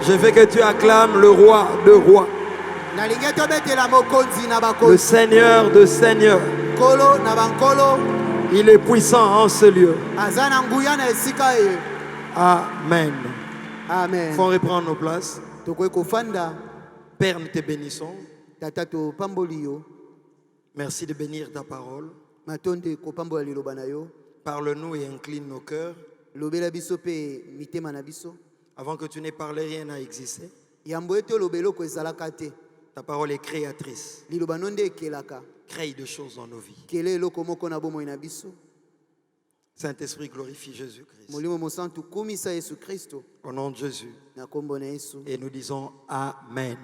Je veux que tu acclames le roi de rois, le Seigneur de seigneurs. Il est puissant en ce lieu. Amen. Amen. Il faut reprendre nos places. Père, nous te bénissons. Merci de bénir ta parole. Parle-nous et incline nos cœurs. Avant que tu n'aies parlé, rien n'a existé. Ta parole est créatrice. Crée de choses dans nos vies. Saint-Esprit, glorifie Jésus-Christ. Au nom de Jésus. Et nous disons Amen.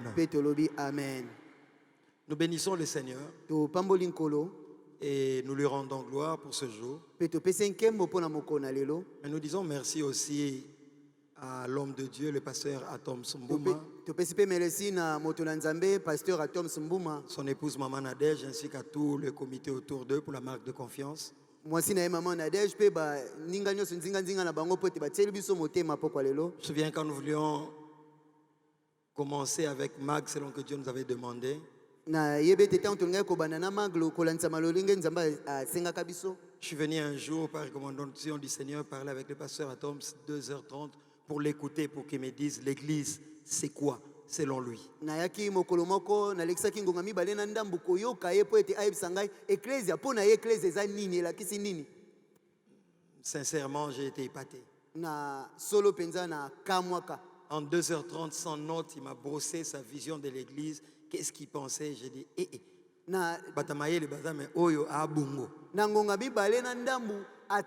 Nous bénissons le Seigneur. Et nous lui rendons gloire pour ce jour. Mais nous disons merci aussi à l'homme de Dieu, le pasteur Atom Sumbouma, son épouse Maman Nadège, ainsi qu'à tout le comité autour d'eux pour la marque de confiance. Je me souviens quand nous voulions commencer avec Mag selon que Dieu nous avait demandé. Je suis venu un jour par recommandation du Seigneur parler avec le pasteur Atom 2h30 pour l'écouter, pour qu'il me dise l'église c'est quoi selon lui. Sincèrement, j'ai été épaté. En 2h30 sans note, il m'a brossé sa vision de l'église. Qu'est-ce qu'il pensait? J'ai dit, Batamaye le bazar, mais oyo abungo. Et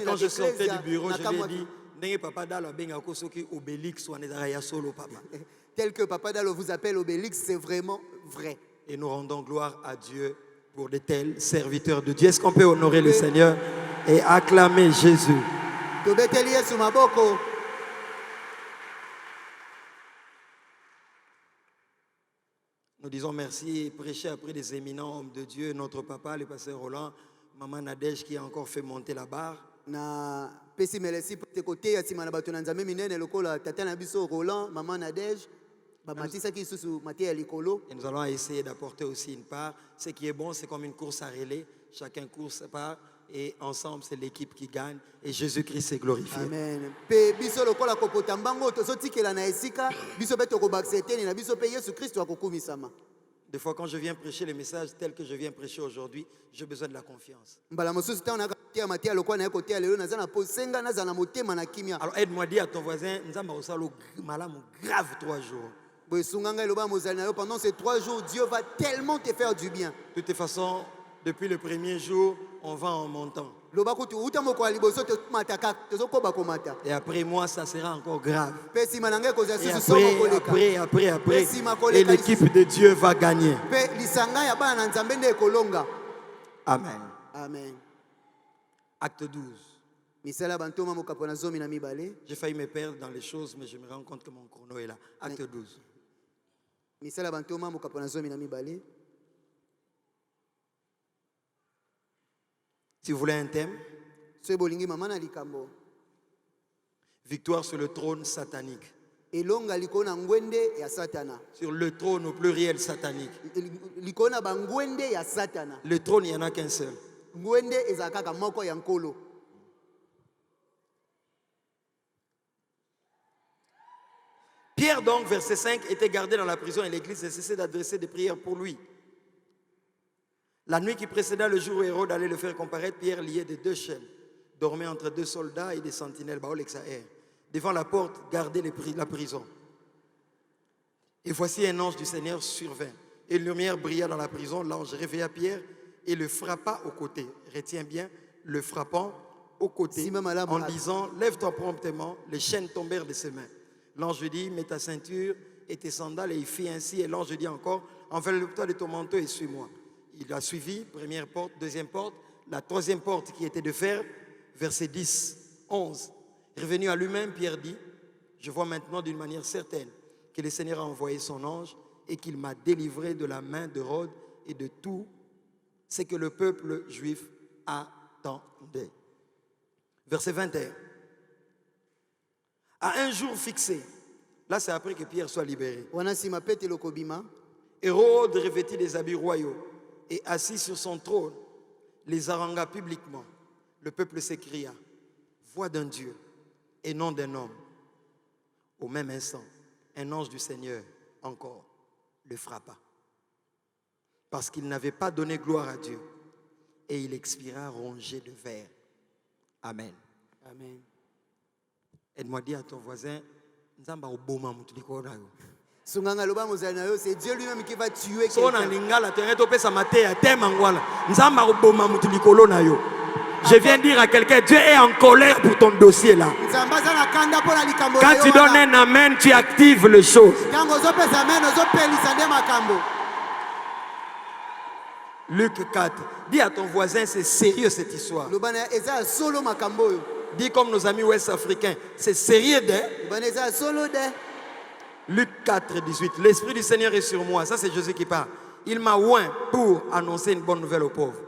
quand je sortais du bureau, je lui ai dit, Nenge Papa Dalo benga kosoki Obélix ou anezara solo papa. Tel que Papa Dalo vous appelle Obélix, c'est vraiment vrai. Et nous rendons gloire à Dieu pour de tels serviteurs de Dieu. Est-ce qu'on peut honorer le Seigneur et acclamer Jésus? Nous disons merci et prêcher après des éminents hommes de Dieu, notre papa, le pasteur Roland, Maman Nadège qui a encore fait monter la barre. Et nous allons essayer d'apporter aussi une part. Ce qui est bon, c'est comme une course à relais. Chacun court sa part. Et ensemble, c'est l'équipe qui gagne. Et Jésus-Christ est glorifié. Amen. Des fois, quand je viens prêcher les messages tels que je viens prêcher aujourd'hui, j'ai besoin de la confiance. Alors aide-moi à dire à ton voisin, nous avons grave 3 jours. Pendant ces 3 jours, Dieu va tellement te faire du bien. De toute façon, depuis le premier jour, on va en montant. Et après moi, ça sera encore grave. Et après, et l'équipe de Dieu va gagner. Amen. Amen. Acte 12. J'ai failli me perdre dans les choses, mais je me rends compte que mon chrono est là. Acte 12. Si vous voulez un thème, victoire sur le trône satanique. Sur le trône au pluriel satanique. Le trône, il n'y en a qu'un seul. Pierre donc, verset 5, était gardé dans la prison et l'église a cessé d'adresser des prières pour lui. La nuit qui précéda le jour où Hérode allait le faire comparaître, Pierre, lié de 2 chaînes, dormait entre 2 soldats et des sentinelles, devant la porte, gardait la prison. Et voici un ange du Seigneur survint. Et une lumière brilla dans la prison. L'ange réveilla Pierre et le frappa au côté. Retiens bien, le frappant au côté, en disant, lève-toi promptement. Les chaînes tombèrent de ses mains. L'ange lui dit, mets ta ceinture et tes sandales. Et il fit ainsi. Et l'ange lui dit encore, enveloppe-toi de ton manteau et suis-moi. Il a suivi, première porte, deuxième porte, la troisième porte qui était de fer, verset 10, 11. Revenu à lui-même, Pierre dit, je vois maintenant d'une manière certaine que le Seigneur a envoyé son ange et qu'il m'a délivré de la main d'Hérode et de tout ce que le peuple juif attendait. Verset 21. À un jour fixé. Là, c'est après que Pierre soit libéré. wana nsima Petelo kobima. Hérode, revêtu des habits royaux et assis sur son trône, les harangua publiquement. Le peuple s'écria, voix d'un Dieu et non d'un homme. Au même instant, un ange du Seigneur, encore, le frappa. Parce qu'il n'avait pas donné gloire à Dieu. Et il expira rongé de verre. Amen. Amen. Aide-moi à dire à ton voisin, Nzamba oboma mutu likolo na yo. Sunganga loba mozali na yo, c'est Dieu lui-même qui va tuer So na quelqu'un. lingala terre to pesa mateya tema ngwala. Nzamba oboma mutu likolo na yo. Je viens dire à quelqu'un, Dieu est en colère pour ton dossier là. Nzamba za na kanda pona likambo. Quand tu donnes un amen, tu actives les choses. Tango zopesa amen, ozopelisa nde makambo. Luc 4. Dis à ton voisin, c'est sérieux cette histoire. Lobana eza solo makambo yo. Dis comme nos amis ouest-africains, c'est sérieux de. Lobana eza solo de. Luc 4, 18. L'Esprit du Seigneur est sur moi. Ça, c'est Jésus qui parle. Il m'a oint pour annoncer une bonne nouvelle aux pauvres.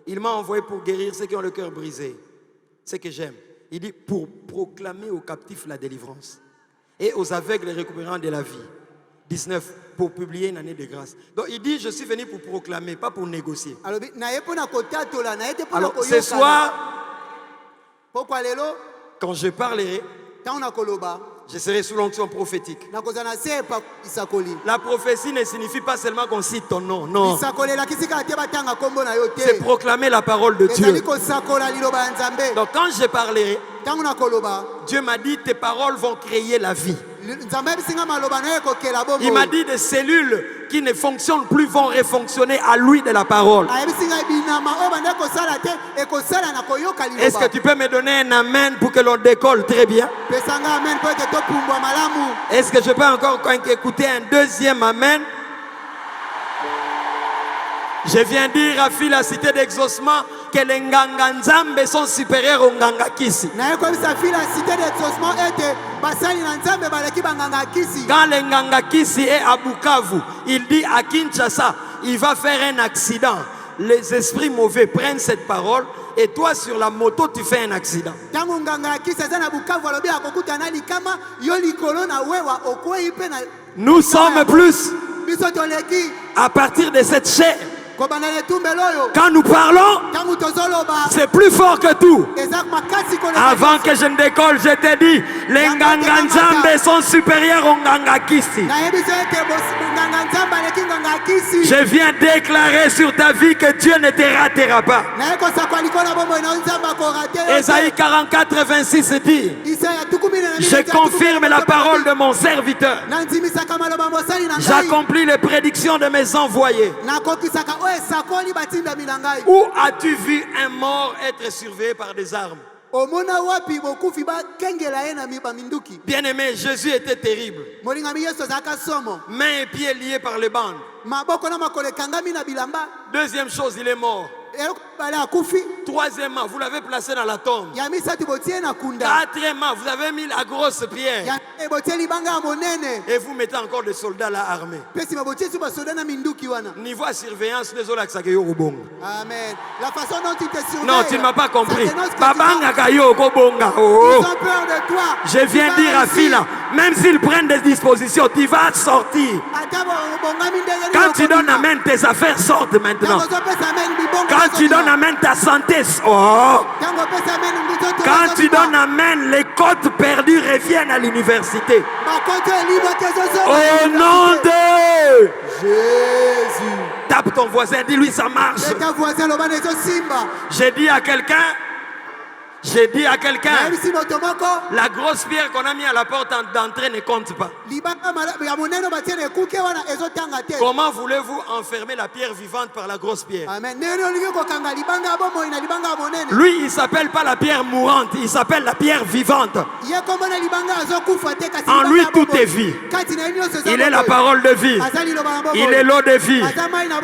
Il m'a envoyé pour guérir ceux qui ont le cœur brisé. Ce que j'aime. Il dit pour proclamer aux captifs la délivrance et aux aveugles le récupérant de la vie. 19. Pour publier une année de grâce. Donc il dit, je suis venu pour proclamer, pas pour négocier. Alors ce soir, pourquoi lelo? Quand je parlerai, je serai sous l'onction prophétique. La prophétie ne signifie pas seulement qu'on cite ton nom, non. C'est proclamer la parole de Dieu. Donc quand je parlerai, Dieu m'a dit, tes paroles vont créer la vie. Il m'a dit, des cellules qui ne fonctionnent plus vont refonctionner à lui de la parole. Est-ce que tu peux me donner un amen pour que l'on décolle très bien? Est-ce que je peux encore écouter un deuxième amen? Je viens dire à Fille la cité d'exaucement que les Nganga Nzambe sont supérieurs aux Nganga Kisi. Quand le Nganga Kisi est à Bukavu, il dit à Kinshasa, il va faire un accident. Les esprits mauvais prennent cette parole et toi sur la moto tu fais un accident. Nous sommes plus à partir de cette chair. Quand nous parlons, c'est plus fort que tout. Avant que je ne décolle, je t'ai dit, les Nganga Nzambe sont supérieurs aux Nganga Kisi. Je viens déclarer sur ta vie que Dieu ne te ratera pas. Ésaïe 44, 26 dit, je confirme la parole de mon serviteur. J'accomplis les prédictions de mes envoyés. Où as-tu vu un mort être surveillé par des armes? Bien-aimé, Jésus était terrible. Mains et pieds liés par les bandes. Deuxième chose, il est mort. Troisièmement, vous l'avez placé dans la tombe. Quatrièmement, vous avez mis la grosse pierre. Et vous mettez encore des soldats là armés. Niveau à surveillance, les autres Amen. La façon dont tu te surveilles. Non, tu ne m'as pas compris. Ils ont peur de toi. Je viens dire à Phila, même s'ils prennent des dispositions, tu vas sortir. Quand tu donnes amen, tes affaires sortent maintenant. Quand tu donnes amen, ta santé sort. Quand tu donnes amen, les côtes perdues reviennent à l'université. Au nom de Jésus. Tape ton voisin, dis-lui ça marche. J'ai dit à quelqu'un, la grosse pierre qu'on a mis à la porte d'entrée ne compte pas. Comment voulez-vous enfermer la pierre vivante par la grosse pierre? Lui, il ne s'appelle pas la pierre mourante, il s'appelle la pierre vivante. En lui, tout est vie. Il est la parole de vie. Il est l'eau de vie.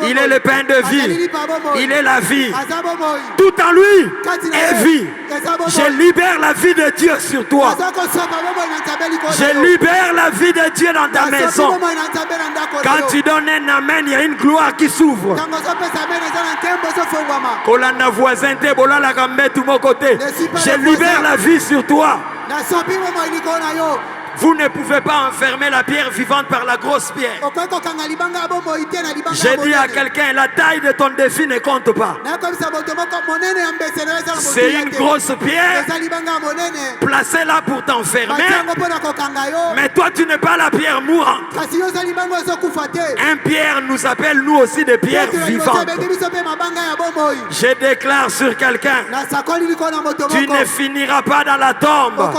Il est le pain de vie. Il est la vie. Tout en lui est vie. Je libère la vie de Dieu sur toi. Je libère la vie de Dieu dans ta maison. Quand tu donnes un amen, il y a une gloire qui s'ouvre. Je libère la vie sur toi. Vous ne pouvez pas enfermer la pierre vivante par la grosse pierre. J'ai dit à quelqu'un, la taille de ton défi ne compte pas. C'est une grosse pierre placée là pour t'enfermer. Mais toi, tu n'es pas la pierre mourante. Un pierre nous appelle nous aussi des pierres vivantes. Je déclare sur quelqu'un, tu ne finiras pas dans la tombe.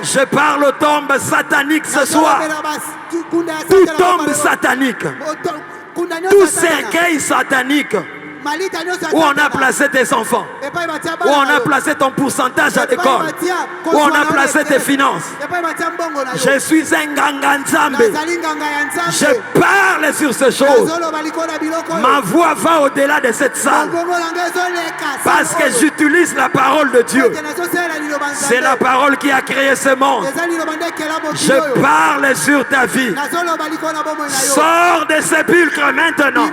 Je parle aux tombes sataniques ce soir. Tout tombe satanique. Tout cercueil satanique. Où on a placé tes enfants, où on a placé ton pourcentage à l'école, où on a placé tes finances. Je suis un ganganzambe. Je parle sur ces choses. Ma voix va au-delà de cette salle. Parce que j'utilise la parole de Dieu. C'est la parole qui a créé ce monde. Je parle sur ta vie. Sors des sépulcres maintenant.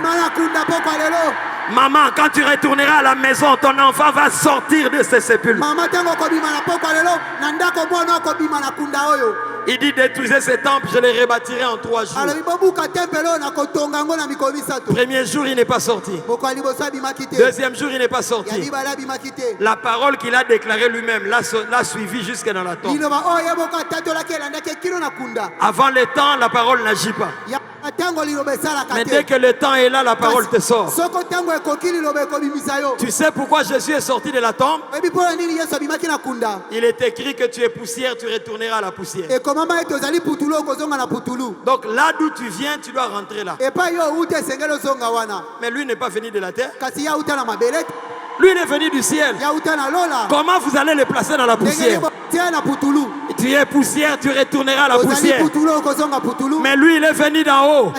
Maman, quand tu retourneras à la maison, ton enfant va sortir de ce sépulcre. Il dit détruisez ce temple, je les rebâtirai en 3 jours. Premier jour, il n'est pas sorti. Deuxième jour, il n'est pas sorti. La parole qu'il a déclarée lui-même l'a suivi jusque dans la tombe. Avant le temps, la parole n'agit pas. Mais dès que le temps est là, la parole te sort. Tu sais pourquoi Jésus est sorti de la tombe? Il est écrit que tu es poussière, tu retourneras à la poussière. Donc là d'où tu viens, tu dois rentrer là. Mais lui n'est pas venu de la terre. Lui il est venu du ciel. Comment vous allez le placer dans la poussière? Tu es poussière, tu retourneras à la poussière. Mais lui, il est venu d'en haut.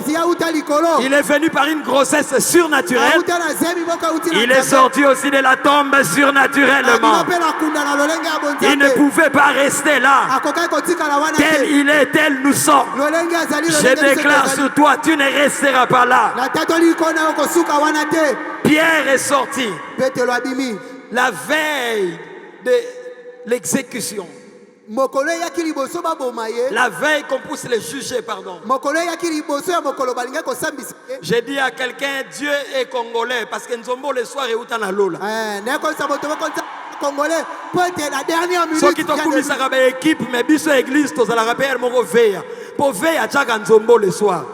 Il est venu par une grossesse surnaturelle. Il est sorti aussi de la tombe surnaturellement. Il ne pouvait pas rester là. Tel il est, tel nous sommes. Je déclare sur toi, tu ne resteras pas là. Pierre est sorti la veille de l'exécution. La veille qu'on puisse les juger, pardon. J'ai dit à quelqu'un, Dieu est congolais parce que Nzombo le soir est où t'en as l'eau là. Ceux qui t'ont commis ça comme équipe, mais biso église, tous à la rappel, mon veille. Pour veille à chaque Nzombo le soir.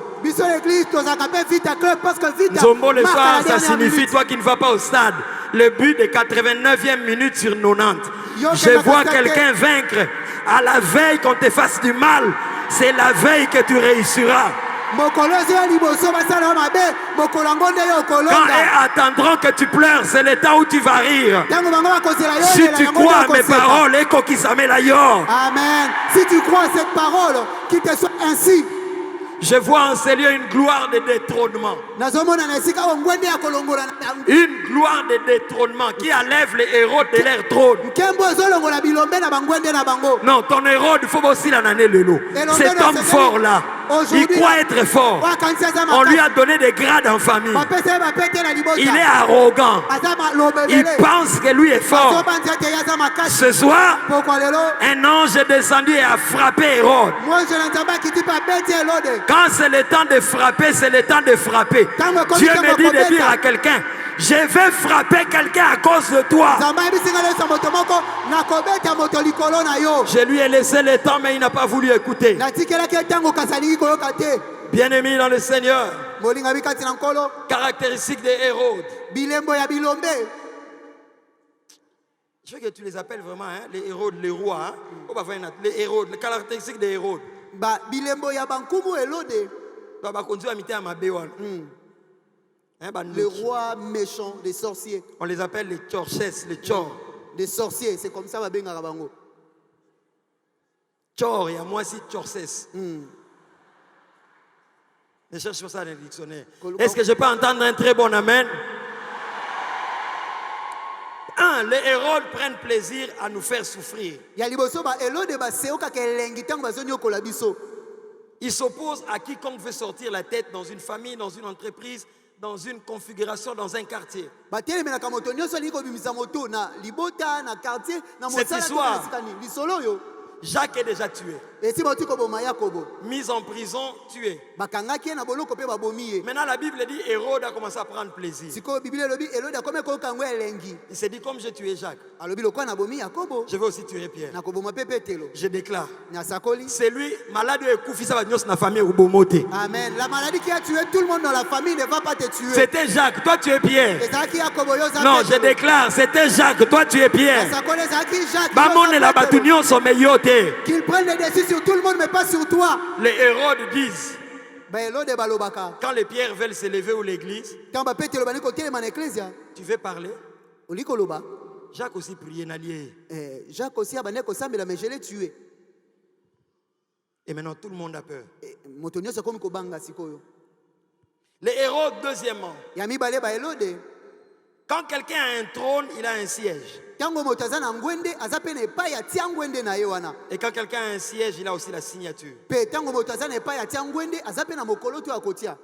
Nzombo le soir, ça signifie toi qui ne vas pas au stade. Le but de 89e minute sur 90. Je vois quelqu'un vaincre à la veille qu'on te fasse du mal. C'est la veille que tu réussiras. Quand ils attendront que tu pleures, c'est le temps où tu vas rire. Si tu crois à mes paroles, Amen. Si tu crois à cette parole, qui te soit ainsi. Je vois en ces lieux une gloire de détrônement. Une gloire de détrônement qui enlève les héros de leur trône. Non, ton héros, il faut aussi l'année le lot. Cet homme fort là, il croit être fort. On lui a donné des grades en famille. Il est arrogant. Il pense que lui est fort. Ce soir, un ange est descendu et a frappé Hérode. Quand c'est le temps de frapper, c'est le temps de frapper. Dieu me dit de dire à quelqu'un, je vais frapper quelqu'un à cause de toi. Je lui ai laissé le temps, mais il n'a pas voulu écouter. Bien-aimé dans le Seigneur, caractéristique des Hérode. Je veux que tu les appelles vraiment, hein, les Hérode, les rois. Hein. Les Hérode, les caractéristiques des Hérode. Les rois méchants, les sorciers. On les appelle les tchorches, les tchors. Les sorciers, c'est comme ça va bien à Rabango. Tchor, il y a moi aussi tchorces. Je cherche ça dans le dictionnaire. Est-ce que je peux entendre un très bon amen? Les Hérodes prennent plaisir à nous faire souffrir. Ils s'opposent à quiconque veut sortir la tête dans une famille, dans une entreprise, dans une configuration, dans un quartier. Cette histoire Jacques est déjà tué. esi bauti koboma Yakobo Mis en prison, tué. bakangaki ye na boloko mpe babomi ye. Maintenant, la Bible dit Hérode a commencé à prendre plaisir. Sikoyo Biblia elobi Elode akomi koyoka yango elengi. Il s'est dit, comme j'ai tué Jacques, Alobi lokola nabomi Yakobo je vais aussi tuer Pierre. nakoboma mpe Petelo. Je déclare, Nyasakoli. c'est lui, malade et koufisa va dans la famille ou bomoté. Amen. La maladie qui a tué tout le monde dans la famille ne va pas te tuer. C'était Jacques, toi tu es Pierre. Ezalaki Yakobo yo za Non, Petelo. je déclare, c'était Jacques, toi tu es Pierre. Nyasakoli ezalaki Jacques. Bamone yo za la Petelo. batunion sont meilleurs. Qu'il prenne les décisions sur tout le monde mais pas sur toi. Les Hérodes disent, Ba Elode balobaka. quand les pierres veulent s'élever ou l'église, Quand ba Petelo bani kotelema na ecclesia. tu veux parler. Oli koloba. Jacques aussi priait n'allié. Jacques aussi abane kosambela mais je l'ai tué. Et maintenant tout le monde a peur. Moto nyonso komi kobanga sikoyo. Les Hérodes, deuxièmement, Ya mibale ba Elode. quand quelqu'un a un trône, il a un siège. Tango moto aza na ngwende aza pe na epai atia ngwende na ye wana. Et quand quelqu'un a un siège, il a aussi la signature. Pe tango moto aza na epai atia ngwende aza pe na mokolo to akotia.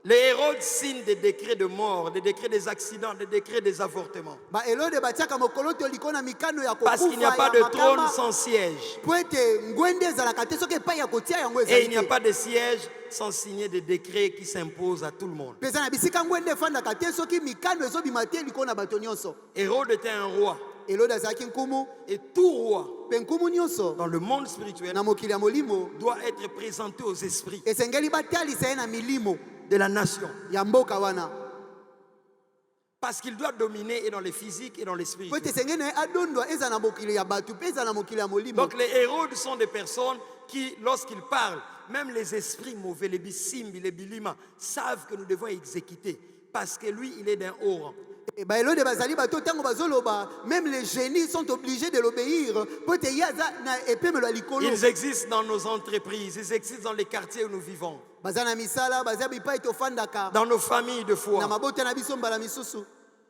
Les Hérodes signent des décrets de mort, des décrets des accidents, des décrets des avortements. Ba Elode batiaka mokolo to likona mikano ya kokufa. Parce qu'il n'y a pas de trône sans siège. Po ete ngwende ezalaka te soki epai ya kotia yango Et il n'y a ezali te. pas de siège sans signer des décrets qui s'imposent à tout le monde. Peza na bisika ngwende efandaka te soki mikano ezobima te likona bato nyonso. Hérode était un roi. Elode azalaki nkumu. Et tout roi Pe nkumu nyonso dans le monde spirituel na mokili ya molimo doit être présenté aux esprits esengeli batalisa ye na milimo de la nation. ya mboka wana. Parce qu'il doit dominer et dans le physique et dans l'esprit. Po ete esengeli na ye adondwa eza na mokili ya bato mpe eza na mokili ya molimo. Donc les Hérodes sont des personnes qui, lorsqu'ils parlent, même les esprits mauvais, les bisimbi, les bilima, savent que nous devons exécuter. Parce que lui, il est d'un haut rang. Ba Elode bazali bato tango bazoloba même les génies sont obligés de l'obéir. Po ete ye aza na epemelo ya likolo. Ils existent dans nos entreprises, ils existent dans les quartiers où nous vivons, Baza na misala baza bipai tofandaka dans nos familles de na foi. mabota na biso mbala misusu.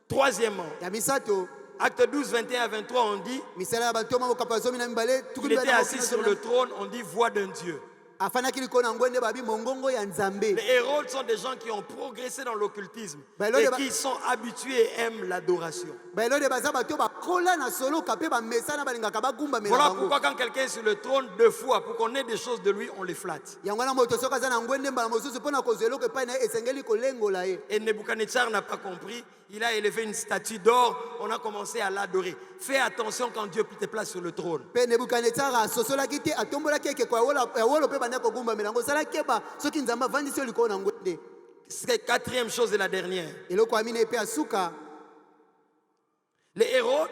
Troisièmement, Ya misato Acte 12, 21 à 23, on dit misala ya bato maboka zomi na mibale qu'il était assis sur le trône, on dit voix d'un Dieu. afandaki likona ngwende babi mongongo ya nzambe. Les Hérodes sont des gens qui ont progressé dans l'occultisme Ben, là, et le- qui sont habitués et aiment l'adoration. Ba Elode baza bato bakola na soloka pe bamesana balingaka bagumbamela Voilà bango. pourquoi quand quelqu'un est sur le trône deux fois, pour qu'on ait des choses de lui, on les flatte. Yango wana moto soki aza na ngwende mbala mosusu mpo na kozwa eloko epai na ye esengeli kolengola ye. Et Nebuchadnezzar n'a pas compris. Il a élevé une statue d'or. On a commencé à l'adorer. Fais attention quand Dieu te place sur le trône. Mpe nebukadnetsara asosolaki te atombolaki ekeko ya wolo mpe banda kogumbamela yango osalaki yeba soki nzambe avandisi yo likolo na ngwende. C'est quatrième chose et la dernière. Eloko amina epe asuka Les Hérodes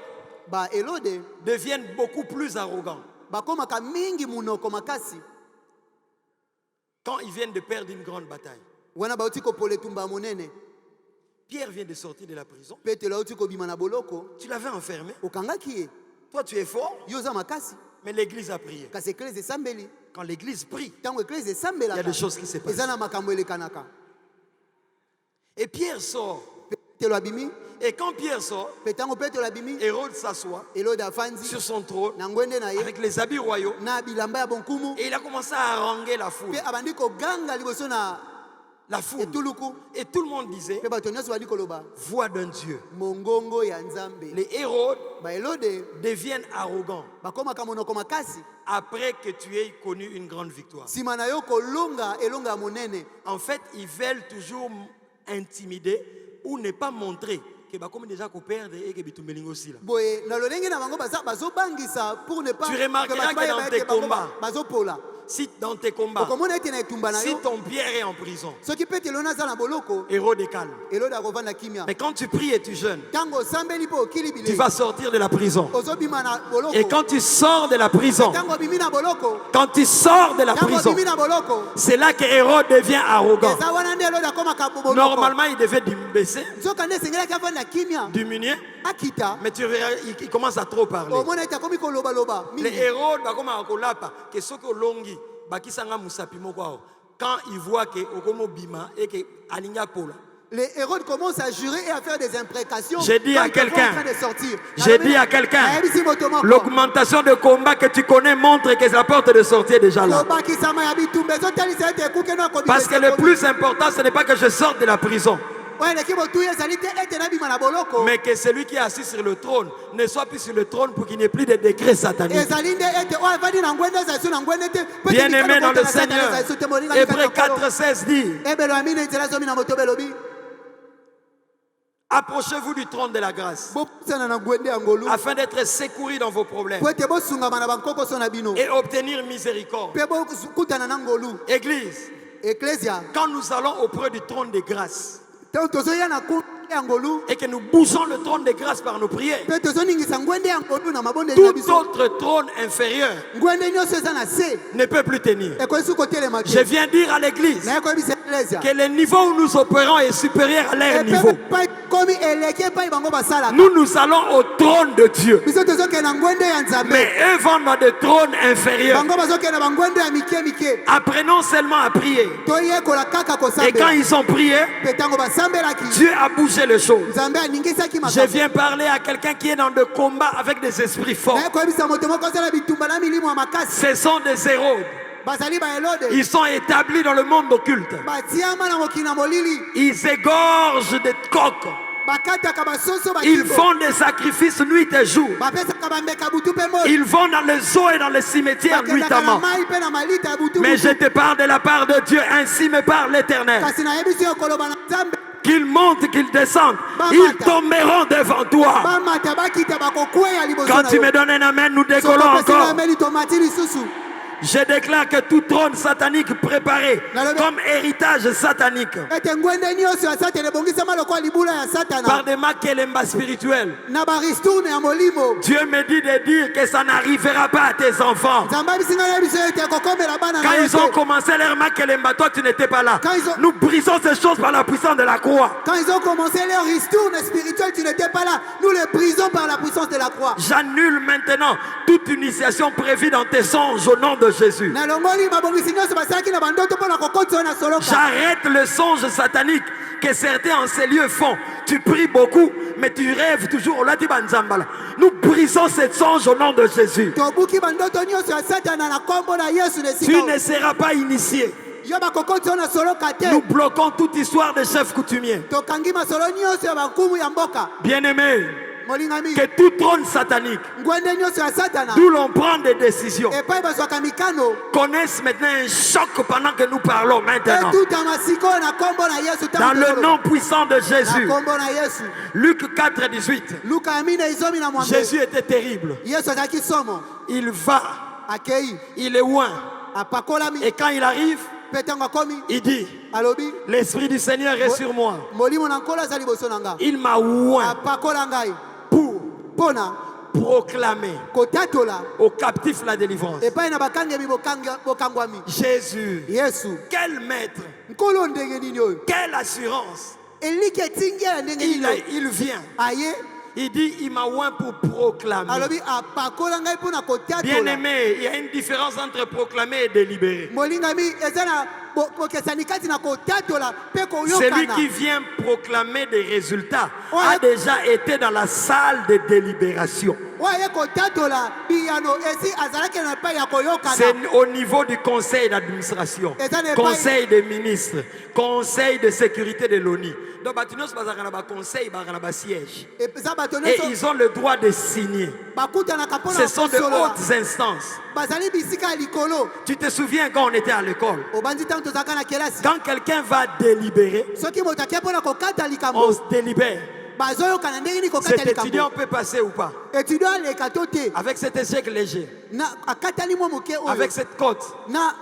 ba Elode deviennent beaucoup plus arrogants bakomaka mingi munoko makasi quand ils viennent de perdre une grande bataille. wana bauti kopola etumba monene. Pierre vient de sortir de la prison. Petelo auti kobima na boloko Tu l'avais enfermé. okangaki ye Toi, tu es fort, yo oza makasi mais l'église a prié. kasi eklese esambeli. Quand l'église prie, Ntango eklese il y a esambelaka des choses qui se passent. eza na makambo elekanaka. Et Pierre sort. Petelo abimi Et quand Pierre sort, mpe ntango Petelo abimi Hérode s'assoit Elode afandi sur son trône na ngwende na ye avec les habits royaux na bilamba ya bonkumu et il a commencé à haranguer la foule. mpe abandi koganga liboso na La foule. etuluku Et tout le monde disait, mpe bato nyonso bandi koloba voix d'un Dieu. mongongo ya nzambe. Les Hérodes Ba Elode deviennent arrogants bakomaka monoko makasi après que tu aies connu une grande victoire. nsima na yo kolonga elonga ya monene. En fait, ils veulent toujours intimider ou ne pas montrer que comme déjà qu'on perd et que bitumbelingo aussi là. Boye na lolenge na bango bazobangisa pour ne pas Tu remarqueras que bato que dans bayeba tes ete bango combats, bazopola. Si dans tes combats, Okomona ete na etumba na si yo ton Pierre est en prison, soki Petelo naza na boloko Hérode est calme. Elode akovanda kimia. Mais quand tu pries et tu jeûnes, Ntango osambeli mpe okili tu bilei vas sortir de la prison. ozobima na boloko. Et quand tu sors de la prison, Ntango obimi na boloko quand tu sors de la ntango prison, obimi na boloko c'est là que Hérode devient arrogant. eza wana nde Elode akomaka boloko. Normalement, il devait baisser, nzoka nde esengelaki avanda kimia diminuer, akita mais tu verras, il commence à trop parler. omona ete akomi kolobaloba Les mingi. Hérodes, comme kolapa, que ce que longi, bakisanga musapi moko. Quand il voit que okomo bima et que alinga pola. Les Hérodes commencent à jurer et à faire des imprécations. J'ai dit quand à ils te voient quelqu'un, en train de sortir. J'ai dit à quelqu'un, Nayebi moto moko. l'augmentation de combat que tu connais montre que la porte de sortie est déjà là. Kobakisama ya bitumba ezotalisa ete ekuke na kobima Parce que le plus important, ce n'est pas que je sorte de la prison. oyo eleki motuya ezali te ete nabima na boloko mais que celui qui est assis sur le trône ne soit plus sur le trône pour qu'il n'y ait plus de décrets sataniques. ezali nde ete oyo avandi na ngwende ezali so na ngwende te po ete Bien-aimé mikano dans le kota na Satana Seigneur, ezali so te moninga Hébreux mikano kolo. 4,16 dit: ebelo ya mine nzela zomi na moto belobi approchez-vous du trône de la grâce bopusana na ngwende ya ngolu afin d'être secourus dans vos problèmes po ete bosungama na bankokoso na bino et obtenir miséricorde. mpe bokutana na ngolu. Église, Ecclesia quand nous allons auprès du trône de grâce ntango tozoya na ngwende ya ngolu et que nous bougeons le trône de grâce par nos prières, mpe tozoningisa ngwende ya ngolu na mabondeli na tout biso autre trône inférieur ngwende nyonso eza na se ne peut plus tenir. ekoyisi kotelema Je te viens dire à l'église naye koyebisa Ecclesia que le niveau où nous opérons est supérieur à leur niveau. epai komi eleki epai bango basalaka Nous allons au trône de Dieu. biso tozokende na ngwende ya nzambe Mais eux vont dans des trônes inférieurs. bango bazokende na bangwende ya mike mike Apprenons seulement à prier. toyekola kaka Et quand kosambela ils ont prié, mpe ntango basambelaki Dieu a bougé les choses. nzambe aningisaki Je makambo viens parler à quelqu'un qui est dans des combats avec des esprits forts. naye koyebisa moto moko azala bitumba na milimo ya makasi Ce sont des Hérodes. bazali baelode Ils sont établis dans le monde occulte. batiama na mokili na molili Ils égorgent des coqs. bakataka basoso Ils bakiko font des sacrifices nuit et jour. bapesaka bambeka butu mpe moi Ils vont dans les eaux et dans les cimetières bakendaka na nuitamment. mai mpe na malita ya butu Mais je butu te parle de la part de Dieu, ainsi me parle l'Éternel. kasi nayebisi yo koloba na nzambe Qu'ils montent, qu'ils descendent, ils tomberont devant toi. bamata bakita bakokweya liboso Quand na tu yo me donnes un amen, nous Soki décollons opesi na encore. ameli tomati lisusu Je déclare que tout trône satanique préparé comme héritage satanique ete ngwende nyonso ya satana ebongisama lokola libula ya satana par des makelemba spirituels. na baristourne ya molimo Dieu me dit de dire que ça n'arrivera pas à tes enfants. nzambe abisinga na biso ete ekokomela bana Quand na yo ils ont te. commencé leur makelemba, toi tu n'étais pas là. Quand ils ont- Nous brisons ces choses par la puissance de la croix. Quand ils ont commencé leur ristourne spirituelle, tu n'étais pas là. Nous les brisons par la puissance de la croix. J'annule maintenant toute initiation prévue dans tes songes au nom de Jésus. Nalongoli mabongisi nyonso basalaki na bandoto mpo na kokotisa na soloka. J'arrête le songe satanique que certains en ces lieux font. Tu pries beaucoup, mais tu rêves toujours. Olati banzambala. Nous brisons cette songe au nom de Jésus. Tobuki bandoto nyonso ya Satana na kombo na Yesu na Tu esika. ne seras pas initié. Yo bakokotisa na soloka te. Nous bloquons toute histoire de chef coutumier. Tokangi masolo nyonso ya bankumu ya mboka. Bien-aimé, Molingami. que tout trône satanique, Ngwende nyonso ya Satana. d'où l'on prend des décisions, Epai bazwaka mikano. connaissent maintenant un choc pendant que nous parlons maintenant. Etutama sikoyo na kombo na Yesu Dans le nom puissant de na Jésus. kombo na Yesu. Luc 4, 18. Luka amina izomi na mwambe. Jésus était terrible. Yesu azalaki somo. Il va, Akei. il est loin. Apakolami. Et quand il arrive, Mpe ntango akomi. il dit, Alobi. l'Esprit du Seigneur est sur moi. Molimo na nkolo aza liboso na nga. Il m'a oint Apakola ngai. pour Mpona proclamer kotatola aux captifs la délivrance. epai na bakangemi bokangwami. Jésus, Yesu. quel maître, Nkolo ndenge nini oyo? quelle assurance. Eliki etingi ya ndenge nini oyo? Il vient. Aye. Il dit, il m'a oint pour proclamer. Alobi apakola ngai mpona kotatola. Bien-aimé, il y a une différence entre proclamer et délibérer. Molingami eza na bokesani kati na kotatola mpe Celui koyokana. qui vient proclamer des résultats Ouais. a déjà été dans la salle de délibération. Oyo kotatola biyano esi azalaki na epai ya koyokana. C'est au niveau du conseil d'administration, Et ça n'est conseil des ministres, conseil de sécurité de l'ONU. Donc, conseil, siège. Eza bato Et nyonso ils ont le droit de signer. bakutanaka mpona Ce sont de kosolola. hautes instances. Bazali bisika ya likolo. Tu te souviens quand on était à l'école, Obandi ntango tozalaka na kelasi. quand quelqu'un va délibérer, Soki moto akia mpona kokata on likambo se délibère. bazoyokana ndenge nini kokata Cet étudiant likambo peut passer ou pas. étudiant aleka to te Avec cet échec léger, na akatani mwa moke oyo avec cette cote, na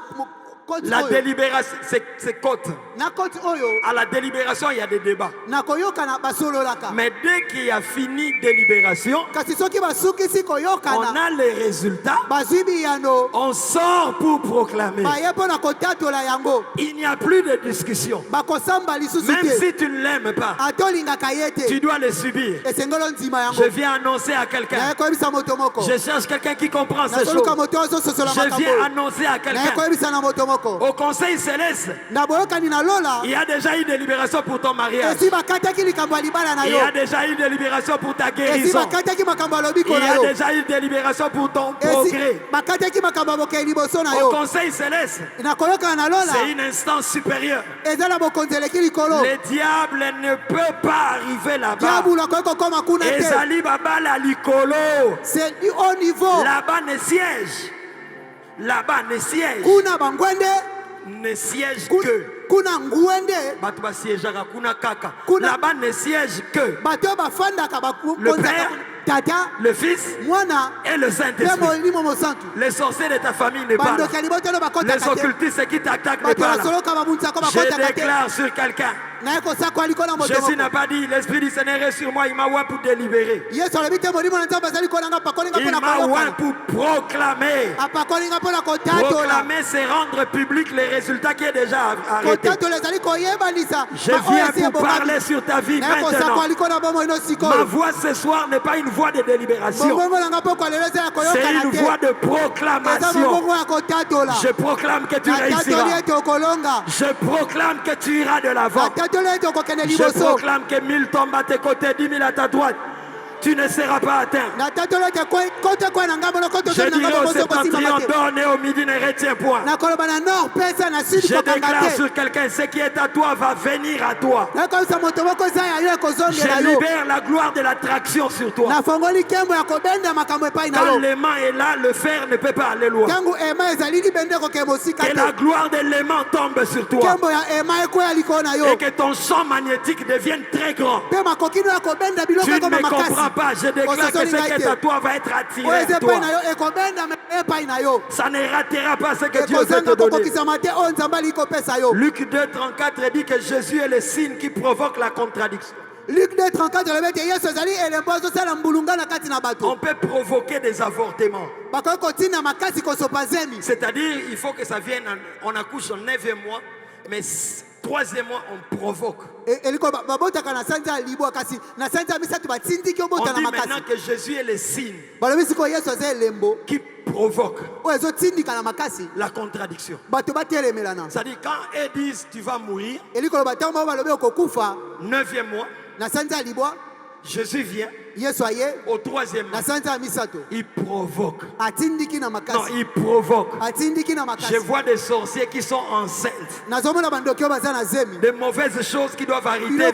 koti la oyo délibération, c'est cote. na koti oyo À la délibération, il y a des débats. na koyokana basololaka Mais dès qu'il y a fini délibération, kasi soki basukisi on koyokana a les résultats, bazwi biyano on sort pour proclamer. baye mpona kotatola yango Il n'y a plus de discussion. bakosamba lisusu Même te si tu ne l'aimes pas, atolingaka ye tu te dois le subir. esengelo ndima yango Je viens annoncer à quelqu'un. naye koyebisa moto moko Je cherche quelqu'un qui comprend ces choses. nasoluka moto oyo azososola Je viens makambo annoncer à naye quelqu'un. koyebisa na moto moko maboko. Au conseil céleste, Na boyokani na lola. il y a déjà une délibération pour ton mariage. Esi bakataki likambo ya libala na Il yo. y a déjà une délibération pour ta Esi guérison. bakataki makambo ya lobiko Il y na a yo. déjà une délibération pour ton Esi progrès. bakataki makambo ya bokeli liboso na Au yo. conseil céleste, Na koyokana na lola. c'est une instance supérieure. Eza na bokonzi eleki likolo. Le diable ne peut pas arriver là-bas. Diable akoki kokoma kuna te. Ezali babala likolo. C'est du haut niveau. Là-bas ne siège. Là-bas ne siège. Kuna bangwende. Ne siège Ku- que. Kuna nguende. Bato basiégeaka kuna kaka. Kuna- Là-bas ne siège que Bato bafandaka Le bakonzaka. Père, Tata. le Fils Mwana. et le Pe Saint-Esprit. molimo mosantu. Les sorciers de ta famille ne parlent Bandoki ya libotelo bakotaka Les te. occultistes qui t'attaquent ne Bato parlent basoloka bamuntako Je bakotaka te. déclare sur quelqu'un. Naye kosakwa likolo moto Jésus moko. n'a pas dit, l'Esprit du Seigneur est sur moi, il m'a oint pour délibérer. Yesu alobi te molimo na nzambe azali kolanga apakolinga Il mpo na m'a oint koyokana. pour proclamer. Apakolinga mpo na kotatola. Proclamer, c'est rendre public les résultats qui est déjà arrêté. Kotatola ezali koyebanisa. Je viens pour parler sur ta vie Naye kosakwa maintenant. likolo na bomoi no Ma sikoyo. voix ce soir n'est pas une voix de délibération. Bongongo nanga poko lelo eza ya C'est koyokana une te. voix de Eza proclamation. bongongo ya kotatola. Je proclame que tu Natatoli réussiras. ete okolonga. Je proclame que tu iras de l'avant. Natatoli ete okokende Je liboso. proclame que 1000 tombent à tes côtés, 10 000 à ta droite. Tu ne seras pas atteint. Natatoli ete kote kwa na ngambo na kote Je na dirai ngambo au boso septentrion, kosimama te. donne et au midi ne retiens point. Nakoloba na nord pesa na sud Je kokanga déclare te. sur quelqu'un, ce qui est à toi va venir à toi. Nakomisa moto moko eza ya yo ekozongela Je yo. libère la gloire de l'attraction sur toi. Nafongoli nkembo ya kobenda makambo epai na Quand yo. l'aimant est là, le fer ne peut pas aller loin. Ntango ema ezali libende kokende mosika Que te. la gloire de l'aimant tombe sur toi. Nkembo ya ema ekweya likolo na yo. Et que ton champ magnétique devienne très grand. Mpe makokino ya kobenda biloko Tu ne ekoma me comprends makasi. pas. Je déclare que ce qui est à toi va être attiré Oyo eza à epai toi. na yo ekobenda me epai na yo. Ça ne ratera pas ce que Dieu veut te Ekozanga donner. kokokisama te oyo nzambe ali kopesa yo. Luc 2, 34 dit que Jésus est le signe qui provoque la contradiction. Luc 2:34 olobi ete yesu ezali elembo azosala mbulunga na kati na On bato. peut provoquer des avortements. Bakoki kotinda makasi kosopa zemi. C'est-à-dire, il faut que ça vienne, on accouche en 9e mois, mais 3e mois, on provoque. Eliko babotaka na sanza ya libwa kasi na sanza ya misato batindiki On obota na dit maintenant makasi. que Jésus est le signe Balobi sikoyo yesu aza elembo qui provoque oyo ezotindika na makasi. la contradiction. Bato batelemelana. C'est-à-dire, quand ils disent tu vas mourir, Eliko loba ntango bao balobi okokufa 9e mois, na sanza ya libwa Jésus vient, yesu aye au 3e mois, na sanza ya misato il provoque. atindiki na Non, makasi. il provoque. Atindiki na Je makasi. vois des sorciers qui sont enceintes. Nazomona bandoki oyo baza na zemi. De mauvaises choses qui doivent arriver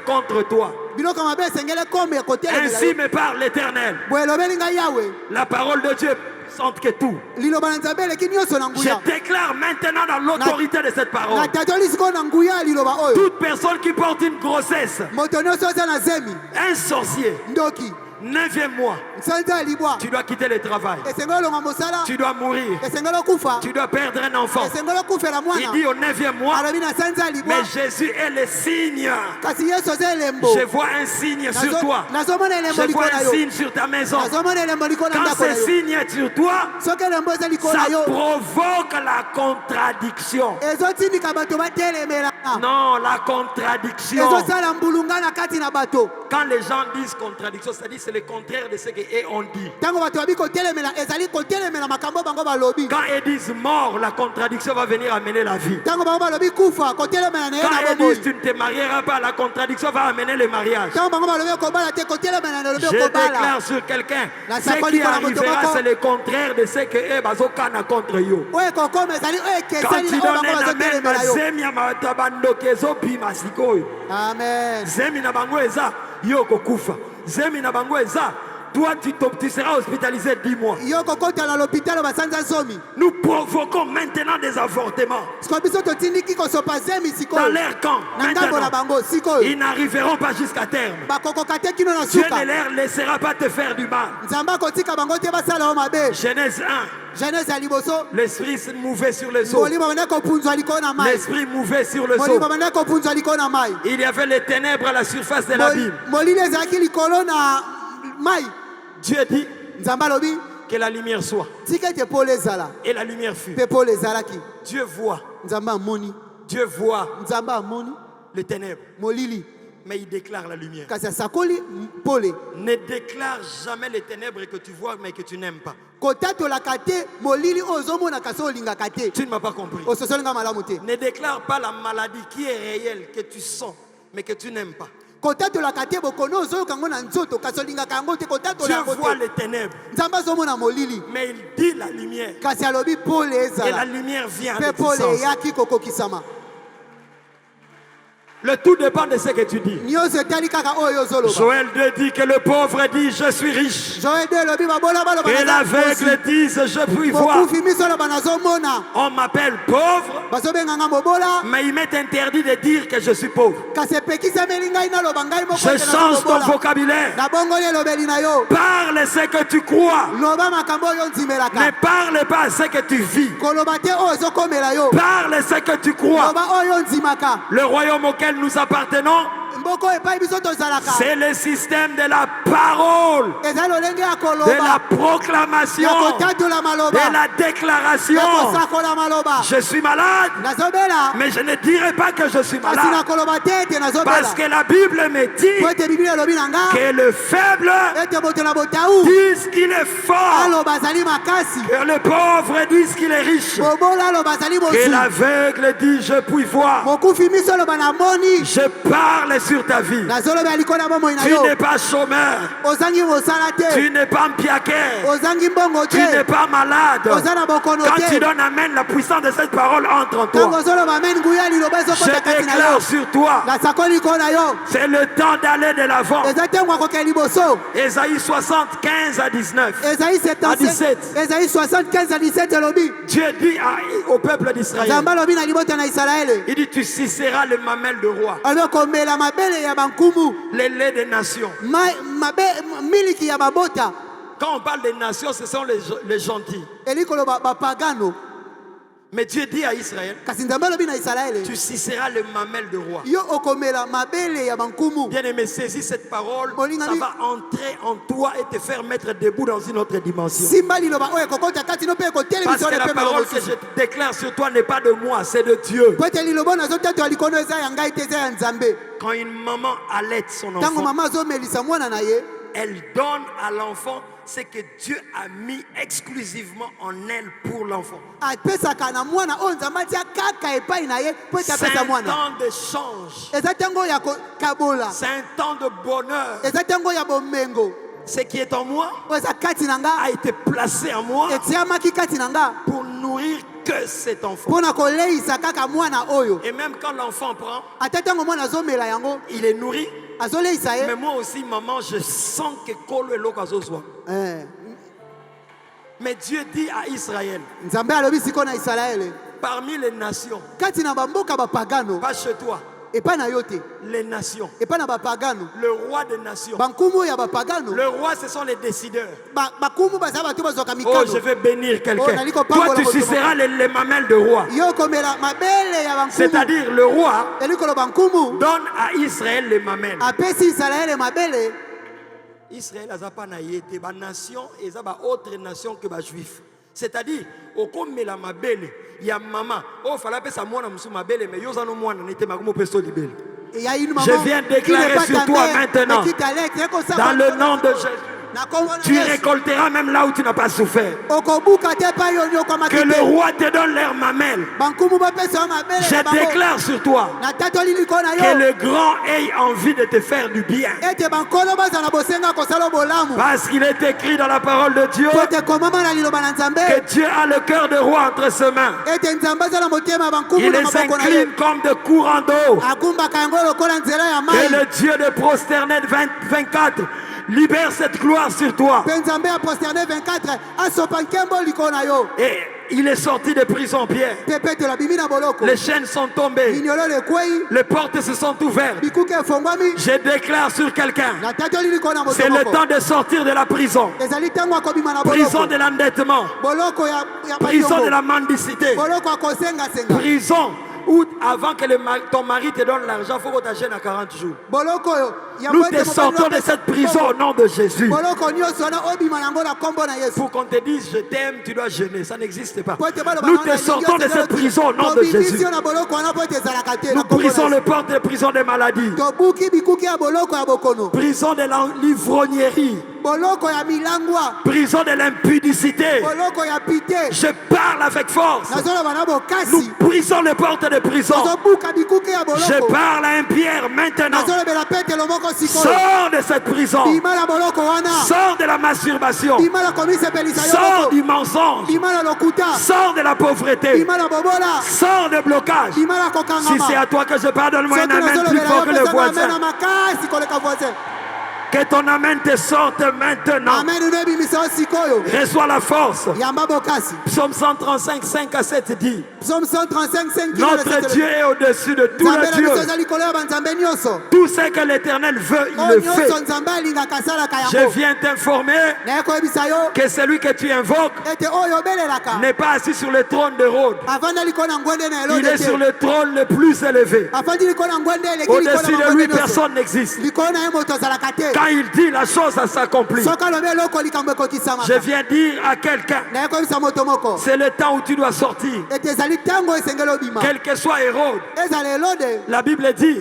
contre toi. Biloko mabe esengeli ekome ya kotelemela Ainsi yo. me parle l'Éternel. Boye elobeli ngai yawe La parole de Dieu sente que tout. liloba na nzambe eleki nyonso na Je nguya. déclare maintenant dans l'autorité de cette parole. Natatoli sikoyo na nguya ya liloba oyo. Toute personne qui porte une grossesse, Moto nyonso aza na zemi. un sorcier, Ndoki 9e mois, sanza ya libwa tu dois quitter le travail. esengeli olonga mosala. Tu dois mourir. Esengeli okufa. Tu dois perdre un enfant. Esengeli okufela Il mwana. dit au 9e mois, Alobi na sanza ya libwa. mais Jésus est le signe. Kasi yesu aza elembo. Je vois un signe sur toi. Nazomona elembo Je vois likolo na un yo. signe sur ta maison. Nazomona elembo likolo na Quand ndako na ce yo. signe est sur toi, Soki elembo eza likolo ça na yo. provoque la contradiction. Ezotindika bato batelemelana. Non, la contradiction. Ezosala mbulunga na kati na bato. Quand les gens disent contradiction, c'est-à-dire c'est le contraire de ce qu'eux ont dit. Ntango bato babi kotelemela ezali kotelemela makambo bango balobi. Quand ils disent mort, la contradiction va venir amener la vie. Ntango bango balobi kufa kotelemela na ye Quand na ils bomoi. disent tu ne te marieras pas, la contradiction va amener le mariage. Ntango bango balobi okobala te kotelemela na lobi Je okobala. déclare sur quelqu'un, La ce sakoli qui kwa moto arrivera, moko. c'est le contraire de ce que eux bazokana contre yo. Oyo kokoma ezali oyo Quand ekesani tu na oyo donnes bango un amen, bazotelemela yo. bazemi ya bandoki ezobima sikoyo. Amen. Zemi na bango eza yo kokufa. Zemi na bango eza toi tu seras hospitalisé 10 mois. Yo kokota na l'hôpital basanza zomi. Nous provoquons maintenant des avortements Siko biso totindiki kosopa zemi dans sikoyo. leur camp. Na ngambo na Maintenant, bango sikoyo. ils n'arriveront pas jusqu'à terme. Bakokoka te kino na Dieu suka. ne leur laissera pas te faire du mal. Nzambe akotika bango te basala o mabe. Genèse 1, Genèse ya liboso. l'esprit se mouvait sur le seau. Molimo bana kopunzwa likolo na mai. L'esprit mouvait sur le seau. Molimo bana kopunzwa likolo na mai. Il y avait les ténèbres à la surface de l'abîme. Molili ezalaki likolo na mai. Dieu dit Nzambe alobi que la lumière soit. tika ete pole ezala. Et la lumière fut. Mpe pole ezalaki. Dieu voit. Nzambe amoni. Dieu voit Nzambe amoni les ténèbres. molili. mais il déclare la lumière. kasi asakoli pole. Ne déclare jamais les ténèbres que tu vois mais que tu n'aimes pas. kotatolaka te molili oyo ozomona kasi olingaka te. Tu ne m'as pas compris. ososolinga malamu te. Ne déclare pas la maladie qui est réelle, que tu sens, mais que tu n'aimes pas. kotatolaka te bokono ozoyoka yango na nzoto kasi olingaka yango te kotatola Dieu yango voit te. les ténèbres, nzambe azomona molili mais il dit la lumière. kasi alobi pole Et la ezala lumière vient mpe avec pole puissance. eyaki kokokisama. Le tout dépend de ce que tu dis. nyonso etali kaka oyo ozoloba. Joël 2 dit que le pauvre dit je suis riche. joel de elobi babola baloba Et l'aveugle dise je puis voir. mokufi miso oloba nazomona. On m'appelle pauvre, bazobenganga mobola mais il m'est interdit de dire que je suis pauvre. kasi epekisameli ngai naloba ngai moko Je te change ton nazobola. vocabulaire. nabongoli elobeli na yo. Parle ce que tu crois. loba makambo oyo Ne nzimelaka. parle pas ce que tu vis. koloba te oyo ezokomela yo. Parle ce que tu crois. loba oyo nzimaka. Le royaume auquel nous appartenons, mboka oyo epai biso tozalaka. c'est le système de la parole, eza lolenge ya de koloba la proclamation, ya kotatola maloba de la ya déclaration. kosakola maloba. Je suis malade, nazobela mais je ne dirai pas que je suis kasi malade. nakoloba te ete Parce nazobela que la Bible me po dit ete biblia elobi na nga que le faible ete moto na botau dit qu'il est fort, aloba azali makasi. que le pauvre dit qu'il est riche, mobola aloba azali que mosu. l'aveugle dit je puis voir. mokufi miso aloba namoni. Je parle sur ta vie. nazoloba likolo ya bomoi na Tu yo. n'es pas chômeur, ozangi mosala te. tu n'es pas mpiaquer, ozangi mbongo tu n'es te. pas malade. oza na bokono Quand tu te. donnes amen, la puissance de cette parole entre en ntango toi. ozoloba amen nguya liloba Je ezokota kati na yo. déclare sur toi, nasakoli likolo na yo. c'est le temps d'aller de l'avant. eza ntango akokea liboso. Ésaïe 60, 15 à 19. Esaïe 17. Esaïe 75 à 17 elobi. Dieu dit au peuple d'Israël, nzambe alobi na libota na Israele. il dit tu suceras le mamelle de roi, alobi komela mabele ya bankumu. les laits des nations. miliki ya babota. Quand on parle des nations, ce sont les gentils. elikolo bapagano. Mais Dieu dit à Israël, kasi nzambe alobi na Israele. tu suceras le mamelle de roi. yo okomela mabele ya bankumu. Bien-aimé, saisis cette parole, Molinga ça mi- va entrer en toi et te faire mettre debout dans une autre dimension. simba liloba oyo ekokota kati no mpe Parce ekotelebisa que la ole parole que je déclare sur toi n'est pas de moi, c'est de Dieu. po ete liloba nazotatola likono eza ya ngai te eza ya nzambe. Quand une maman allaite son ntango enfant, mama azomelisa mwana na ye elle donne à l'enfant ce que Dieu a mis exclusivement en elle pour l'enfant. apesaka na mwana oyo nzambe atia kaka epai na ye po ete C'est apesa un mwana. temps d'échange, eza ntango ya kokabola. c'est un temps de bonheur. eza ntango ya bomengo Ce qui est en moi oyo eza kati na nga a été placé en moi etiamaki kati na nga pour nourrir que cet enfant. mpo na koleisa kaka mwana oyo. Et même quand l'enfant prend, ata ntango mwana azomela yango il est nourri. azoleisa Mais ye. moi aussi, maman, je sens que Kolo eloko azozwa. Mais Dieu dit à Israël, nzambe alobi siko na Israele parmi les nations, kati na bamboka bapagano pas chez toi, epai na yo te les nations, epai na bapagano le roi des nations. bankumu ya bapagano Le roi, ce sont les décideurs. bakumu baza bato bazwaka Oh, mikano. je vais bénir quelqu'un. nali ko Toi, pambola tu moto suceras les mamelles de roi. yo komela mabele ya bankumu. C'est-à-dire, le roi elikolo bankumu donne à Israël les mamelles. apesi Israele mabele. Israël n'a pas naïté, ba nation et ça ba autre nation que ba juif. C'est-à-dire, au comme la mabele, il y a maman, oh fallait pas ça moi na musu mabele mais yo zano moi na n'était ma comme peso libelle. Il y a une maman Je viens qui déclarer n'est pas sur ta toi mère, maintenant, mais qui t'allait, tu es comme ça, dans le nom de Jésus, na kombo na tu Yesu. récolteras même là où tu n'as pas souffert. Okobuka te pa yo nyoko Que makite. le roi te donne leurs mamelles. bankumu bapesa mabele Je ya bango. déclare sur toi na tatoli likolo na que yo le grand ait envie de te faire du bien. ete bankolo baza na bosenga kosala bolamu Parce qu'il est écrit dans la parole de Dieu po ete komama na liloba na nzambe que Dieu a le cœur de roi entre ses mains. ete nzambe aza na motema ya bankumu Il na les maboko na ye incline comme de courants d'eau. akumbaka yango lokola nzela ya Que mai le Dieu de Prosternet 24 libère cette gloire sur toi. mpe nzambe ya posterne 24 asopa nkembo likolo na yo Et il est sorti de prison, Pierre. mpe petelo abimi na boloko Les chaînes sont tombées. minyololo ekwei Les portes se sont ouvertes. bikuke efongwami Je déclare sur quelqu'un, na tatoli likolo na moto c'est le moko temps de sortir de la prison. ezali ntango akobima na Prison boloko de l'endettement. boloko ya Prison de bayongo la mendicité. boloko akosengasenga Prison Ou avant que ton mari te donne l'argent, il faut que tu achètes à 40 jours. boloko oyo ya Nous po te ete sortons de cette prison au nom de Jésus. boloko nyonso wana obima nango na kombo na Yesu. Pour qu'on te dise je t'aime, tu dois jeûner. Ça n'existe pas. Po ete baloba Nous na te wana sortons de nyonso cette prison au nom de tobimisi Jésus. yo na boloko wana po ete ezalaka te na Nous kombo na brisons Yesu. les portes des prisons des maladies. Tobuki bikuki ya boloko ya bokono, Prison de l'ivrognerie. boloko ya milangwa, Prison de l'impudicité. boloko ya pite. Je parle avec force. Nazoloba na Nous bokasi, brisons les portes des prisons. tozobuka bikuki ya Je boloko. parle à un Pierre maintenant. Nazolobela Petelo moko sikoyo. Sors de cette prison. Bima na boloko wana, Sors de la masturbation. bima na komisepelisa yo Sors moko. du mensonge. Bima na lokuta, Sors de la pauvreté. bima na bobola, Sors des blocages. bima na Si kokangama. c'est à toi que je parle, donne-moi un Soki amen plus nazolobela fort yo que le pesa na amen voisin. na makasi koleka voisin. Que ton amen te sorte maintenant. Amen ino ebimisa yo sikoyo. Reçois la force. Yamba bokasi. Psaume 135, 5 à 7 dit: Psaume 135, 5 Notre Dieu est au-dessus de tous les dieux. Tout ce que l'Éternel veut, il le fait. Je viens t'informer que celui que tu invoques n'est pas assis sur le trône de Rhodes. Il est sur le trône le plus élevé. Au-dessus de lui, personne n'existe. Quand il dit, la chose s'accomplit. Je viens dire à quelqu'un, c'est le temps où tu dois sortir. Quel que soit Hérode, la Bible dit,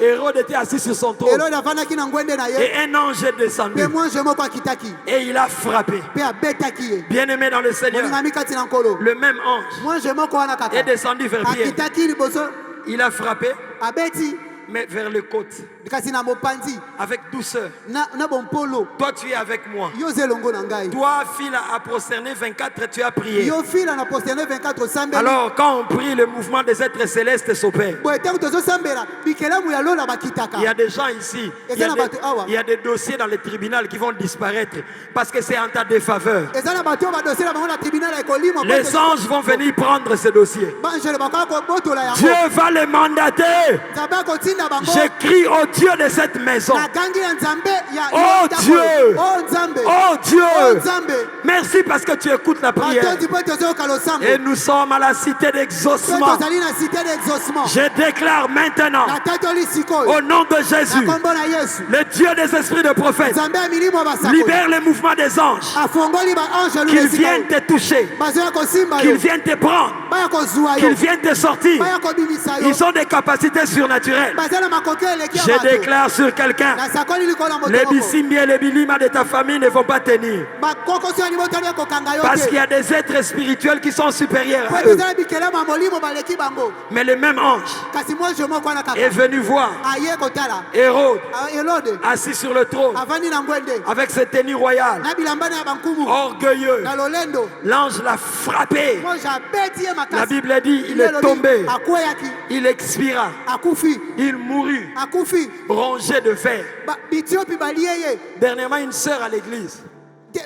Hérode était assis sur son trône. Et un ange est descendu. Et il a frappé. Bien-aimé dans le Seigneur, le même ange est descendu vers Pierre. Il a frappé, mais vers le côte, avec douceur. Toi, tu es avec moi. Toi, file à prosterner 24, tu as prié. Alors, quand on prie, le mouvement des êtres célestes s'opère. Il y a des gens ici, il y a des dossiers dans le tribunal qui vont disparaître parce que c'est en ta défaveur. Les anges vont venir prendre ces dossiers. Dieu va les mandater. J'écris au Dieu de cette maison. Oh Dieu, oh Dieu, merci parce que tu écoutes la prière. Et nous sommes à la cité d'exaucement. Je déclare maintenant, au nom de Jésus, le Dieu des esprits de prophètes, libère les mouvements des anges, qu'ils viennent te toucher, qu'ils viennent te prendre, qu'ils viennent te sortir. Ils ont des capacités surnaturelles. Je déclare sur quelqu'un, les bissimbi et les bilima de ta famille ne vont pas tenir. Parce qu'il y a des êtres spirituels qui sont supérieurs à eux. Mais le même ange est venu voir Hérode assis sur le trône avec ses tenues royales, orgueilleux. L'ange l'a frappé. La Bible dit, il est tombé, il expira, il mourut, rongé de fer. Dernièrement, une sœur à l'église, Dieu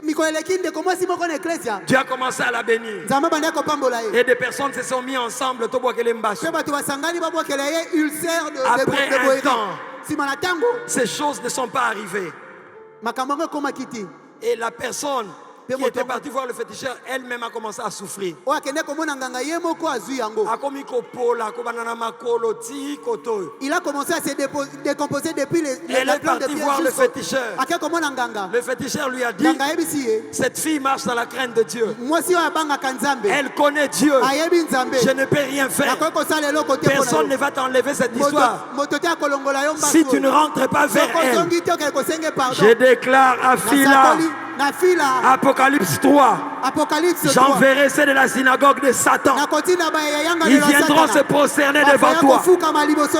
a commencé à la bénir. Et des personnes se sont mis ensemble. Après un temps, ces choses ne sont pas arrivées. Et la personne qui était partie voir le féticheur, elle-même a commencé à souffrir. Il a commencé à se décomposer depuis Elle est partie voir le féticheur. Le féticheur lui a dit, cette fille marche dans la crainte de Dieu. Elle connaît Dieu. Je ne peux rien faire. Personne ne va t'enlever cette histoire si tu ne rentres pas vers elle. Je déclare à Phila, Apocalypse 3, j'enverrai ceux de la synagogue de Satan. Ils viendront se prosterner devant toi.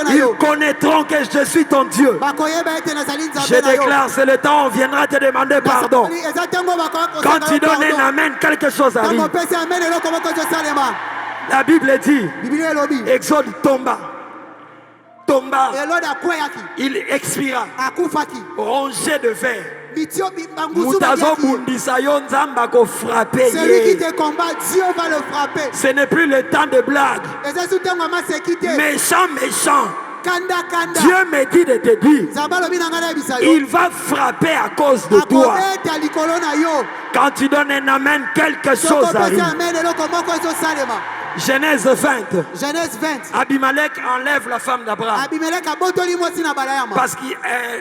Ils connaîtront que je suis ton Dieu. Je déclare, c'est le temps où on viendra te demander pardon. Quand tu donnes un amen, quelque chose arrive. La Bible dit, Exode tomba. Il expira, rongé de fer. Celui qui te combat, Dieu va le frapper. Ce n'est plus le temps de blague. Méchant. Dieu me dit de te dire, il va frapper à cause de toi. Quand tu donnes un amen, quelque chose arrive. Genèse 20. Genèse 20. Abimelech enlève la femme d'Abraham. Abimelech abotoli mwasi na bala ya ma. Parce que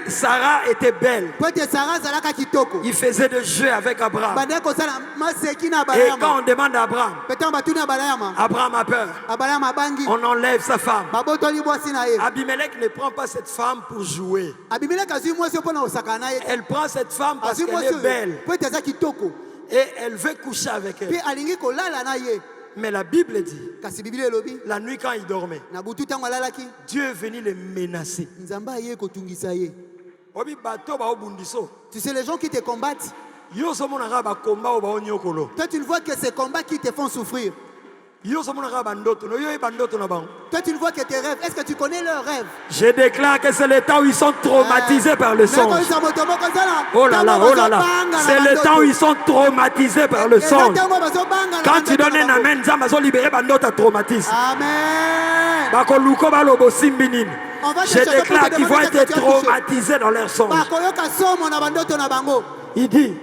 Sarah était belle. Po te Sarah zalaka kitoko. Il faisait des jeux avec Abraham. Bande ko sala maseki na bala Et ya ma. quand on demande à Abraham, Petan batuni na bala ya ma. Abraham a peur. Abala ya ma bangi. On enlève sa femme. Babotoli mwasi na ye. Abimelech ne prend pas cette femme pour jouer. Abimelech azui mwasi pona osaka na ye. Elle prend cette femme parce Azui qu'elle mwasi est belle. po te za kitoko. Et elle veut coucher avec Puis elle. alingi kolala na ye. Mais la Bible dit, Kasi Biblia elobi la nuit quand il dormait, na butu tango alalaki Dieu est venu le menacer. nzamba aye kotungisa ye. Obi bato ba obundiso. Tu sais les gens qui te combattent, Yo somonaka ba komba o ba onyokolo. toi tu ne vois que ces combats qui te font souffrir. Yo somonaka ba ndoto. No yo e ba ndoto na bango. Toi tu ne vois que tes rêves. Est-ce que tu connais leurs rêves? Je déclare que c'est le temps où ils sont traumatisés par le songe. Oh là là, oh là là. C'est le temps où ils sont traumatisés par le songe. Quand tu donnes un amen, ça va libérer un traumatisme. Amen. Je déclare qu'ils vont être traumatisés dans leur songe. Il dit,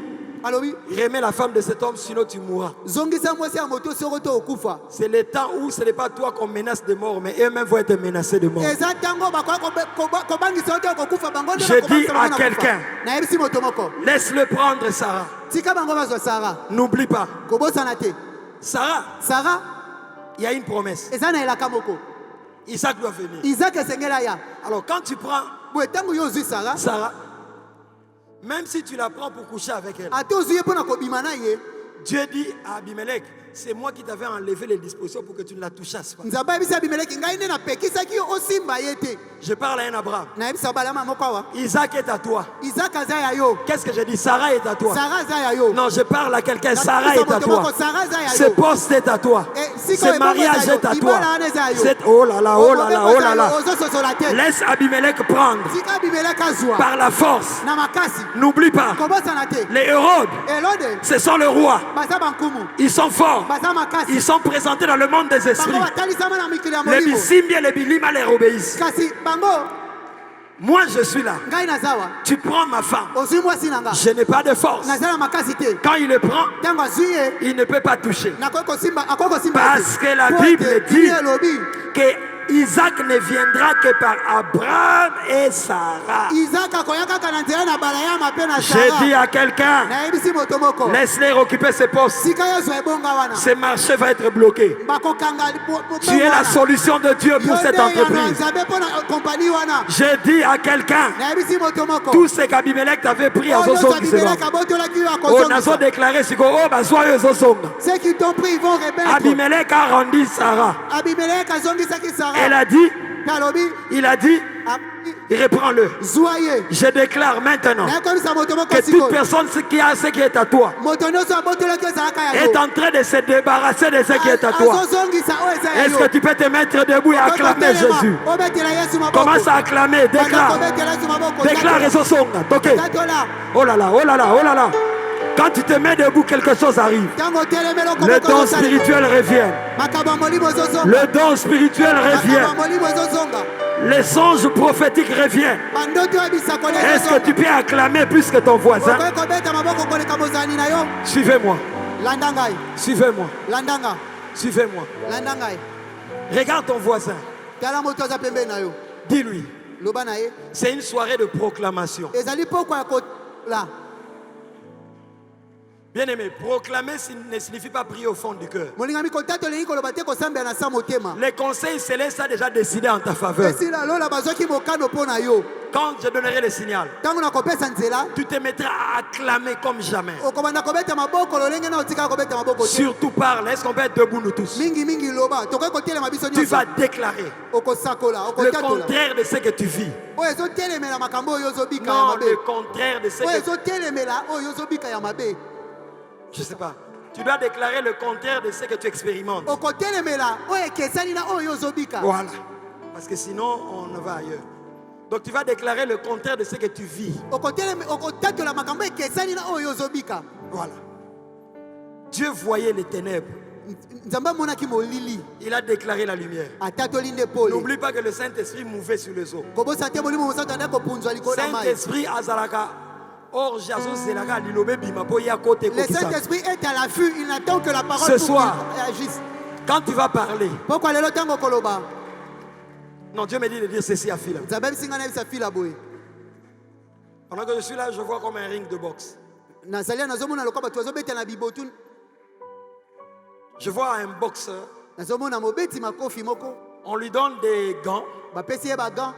remets la femme de cet homme, sinon tu mourras. C'est le temps où ce n'est pas toi qu'on menace de mort, mais eux-mêmes vont être menacés de mort. Je dis à quelqu'un, laisse-le prendre Sarah. N'oublie pas. Sarah, il y a une promesse. Isaac doit venir. Alors quand tu prends Sarah, même si tu la prends pour coucher avec elle, Dieu dit à Abimelech, c'est moi qui t'avais enlevé les dispositions pour que tu ne la touchasses pas. Je parle à un Abraham. Isaac est à toi. Qu'est-ce que je dis? Sarah est à toi. Non, je parle à quelqu'un. Sarah est à toi. Ce poste est à toi. Ce mariage est à toi. Oh là là, oh là là, oh là là. Laisse Abimelech prendre par la force. N'oublie pas, les Hérodes, ce sont le roi. Ils sont forts. Ils sont présentés dans le monde des esprits. Les Bisimbi et les Bilima leur obéissent. Moi je suis là. Tu prends ma femme. Je n'ai pas de force. Quand il le prend, il ne peut pas toucher. Parce que la Bible dit que Isaac ne viendra que par Abraham et Sarah. Je dis à quelqu'un, laisse-les occuper ces postes. Ce marché va être bloqué. Tu es la solution de Dieu pour cette entreprise. Je dis à quelqu'un, tout ce qu'Abimelech t'avait pris à Zosongi, on a déclaré ceux qui t'ont pris, ils vont remettre. Abimelech a rendu Sarah. Il a dit, reprends-le. Je déclare maintenant que toute personne qui a ce qui est à toi est en train de se débarrasser de ce qui est à toi. Est-ce que tu peux te mettre debout et acclamer Jésus? Commence à acclamer, déclare. Déclare Zosonga. Oh là là, oh là là, oh là là. Quand tu te mets debout, quelque chose arrive. Le don spirituel revient. Le don spirituel revient. Les songes prophétiques reviennent. Est-ce que tu peux acclamer plus que ton voisin? Suivez-moi. Suivez-moi. Suivez-moi. Regarde ton voisin. Dis-lui. C'est une soirée de proclamation. Bien aimé, proclamer ne signifie pas prier au fond du cœur. Les conseils célestes a déjà décidé en ta faveur. Quand je donnerai le signal, tu te mettras à acclamer comme jamais. Surtout parle. Est-ce qu'on peut être debout nous tous? Tu vas déclarer le contraire de ce que tu vis. Non, le contraire de ce que tu vis. Je ne sais pas. Tu dois déclarer le contraire de ce que tu expérimentes. Voilà. Parce que sinon, on va ailleurs. Donc tu vas déclarer le contraire de ce que tu vis. Voilà. Dieu voyait les ténèbres. Il a déclaré la lumière. N'oublie pas que le Saint-Esprit mouvait sur les eaux. Saint-Esprit azalaka. Or, le Saint-Esprit est à l'affût, il n'attend que la parole ce soir, agisse. Quand tu vas parler, Pourquoi lelo tango koloba? non, Dieu me dit de dire ceci à Phila. Nzambe singa na bisa fila boy. Pendant que je suis là, je vois comme un ring de boxe. Nazalia nazomona lokoba tu azobeta na bibotu. Je vois un boxeur, Nazomona mobeti makofi moko. on lui donne des gants Ba pesi ye ba gants.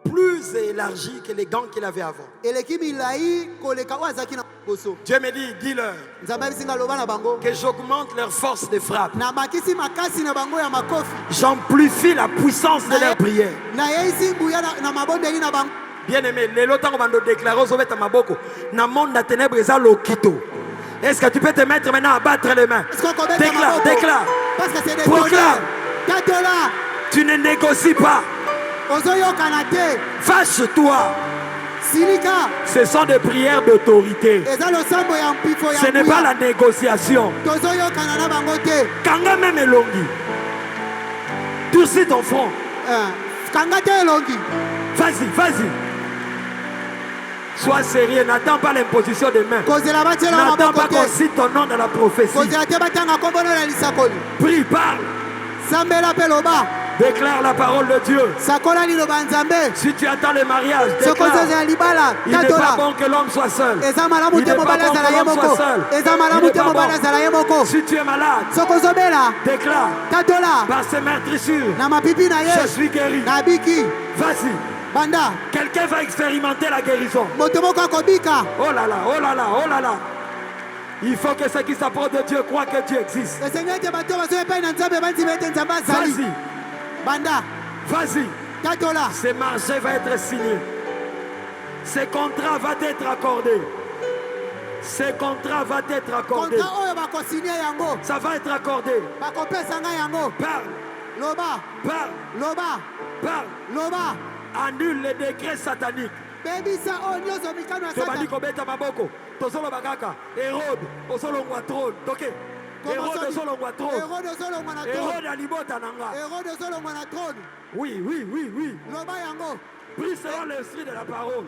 plus élargis que les gants qu'il avait avant. Eleki milai koleka wazaki na boso. Dieu me dit, dis-leur Nzambe singa loba na bango. que j'augmente leur force de frappe. Na makisi makasi na bango ya makofi. J'amplifie la puissance de leur prière. Na yeisi buya na mabonde ni na bango. Bien-aimé, les lotango bando déclaré aux obeta maboko. Na monde na ténèbres eza lokito. Est-ce que tu peux te mettre maintenant à battre les mains? Déclare, déclare. Parce que c'est des Proclame. $4. Tu ne négocies pas. Ozoyo kanate. Fâche-toi. Silika. Ce sont des prières d'autorité. Eza lo sambo ya mpifo ya. Ce n'est pas la négociation. Tozoyo kanana bango te. Kanga même elongi. Durcis ton front. Kanga te elongi. Vas-y, vas-y. Sois sérieux, n'attends pas l'imposition des mains. N'attends pas qu'on cite ton nom dans la prophétie. Prie, parle. Déclare la parole de Dieu. Si tu attends le mariage, déclare. Il n'est pas bon que l'homme soit seul. Il n'est pas bon que l'homme soit seul. Il n'est pas bon. Si tu es malade, déclare. Par ses meurtrissures, je suis guéri. Vas-y. Quelqu'un va expérimenter la guérison. Oh là là, oh là là, oh là là. Il faut que ceux qui s'approchent de Dieu croient que Dieu existe. Vas-y. Vas-y. Ce marché va être signé. Ce contrat va être accordé. Ce contrat va être accordé. Ça va être accordé. Parle. Parle. Parle. Annule les décrets sataniques. Tobandi kobeta maboko. Tozolo bakaka. Hérode, osolongwa trône. Ok. Hérode osolongwa trône. Hérode alibota nanga. Oui, oui, oui, oui. Prie selon l'esprit de la parole.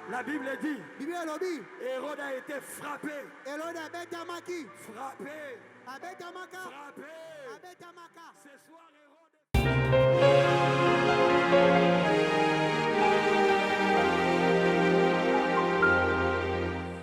La Bible dit, Hérode a été frappé. Frappé. Frappé. Ce soir.